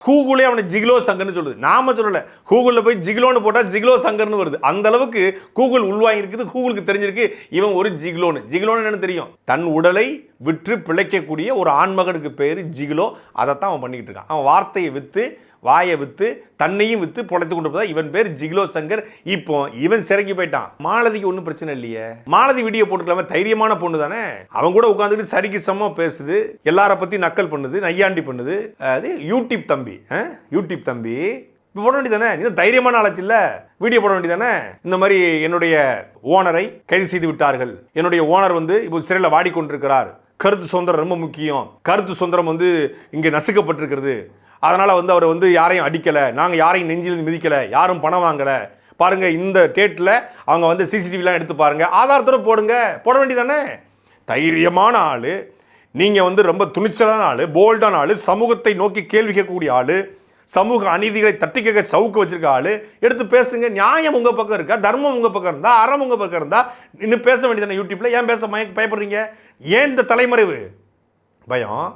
கூகுளே அவனை ஜிகிலோ சங்கர்னு சொல்லுது. நாம சொல்லல, கூகுளில் போய் ஜிகிலோன்னு போட்டால் ஜிகிலோ சங்கர்னு வருது. அந்த அளவுக்கு கூகுள் உள்வாங்கிருக்குது. கூகுளுக்கு தெரிஞ்சிருக்கு இவன் ஒரு ஜிகிலோன்னு. ஜிகிலோன்னு என்னன்னு தெரியும்? தன் உடலை விற்று பிழைக்கக்கூடிய ஒரு ஆண்மகனுக்கு பேர் ஜிகிலோ. அதைத்தான் அவன் பண்ணிக்கிட்டு இருக்கான். அவன் வார்த்தையை விற்று, வாயை விற்று, தன்னையும் விற்று பொழைத்து கொண்டு போதா இவன் பேர் ஜிகிலோ சங்கர். இப்போ இவன் சிறைக்கு போயிட்டான். மாலதிக்கு ஒன்றும் பிரச்சனை இல்லையே. மாலதி வீடியோ போட்டுக்கலாம, தைரியமான பொண்ணு தானே. அவன் கூட உட்காந்துட்டு சரிக்கு சமமா பேசுது, எல்லார பத்தி நக்கல் பண்ணுது, நையாண்டி பண்ணுது. அது யூடியூப் தம்பி, யூடியூப் தம்பி இப்போ போட வேண்டியதானே? நீ தைரியமான ஆளாச்சு இல்ல, வீடியோ போட வேண்டியதானே? இந்த மாதிரி என்னுடைய ஓனரை கைது செய்து விட்டார்கள், என்னுடைய ஓனர் வந்து இப்போ சிறையில் வாடிக்கொண்டிருக்கிறார், கருத்து சுதந்திரம் ரொம்ப முக்கியம், கருத்து சுதந்திரம் வந்து இங்கே நசுக்கப்பட்டிருக்கிறது, அதனால் வந்து அவர் வந்து யாரையும் அடிக்கலை, நாங்கள் யாரையும் நெஞ்சில் மிதிக்கலை, யாரும் பணம் வாங்கலை, பாருங்க இந்த டேட்டில் அவங்க வந்து சிசிடிவிலாம் எடுத்து பாருங்க, ஆதாரத்தோடு போடுங்க, போட வேண்டியதானே? தைரியமான ஆள் நீங்கள், வந்து ரொம்ப துணிச்சலான ஆள், போல்டான ஆள், சமூகத்தை நோக்கி கேள்வி கேட்கக்கூடிய ஆள், சமூக அநீதிகளை தட்டி கேட்க சவுக்கு வச்சிருக்க ஆள், எடுத்து பேசுங்க. நியாயம் உங்கள் பக்கம் இருக்கா, தர்மம் உங்கள் பக்கம் இருந்தா, அறம் உங்கள் பக்கம் இருந்தா இன்னும் பேச வேண்டியதானே யூடியூப்பில்? ஏன் பேச பயப்படுறீங்க? ஏன் இந்த தலைமறைவு பயம்?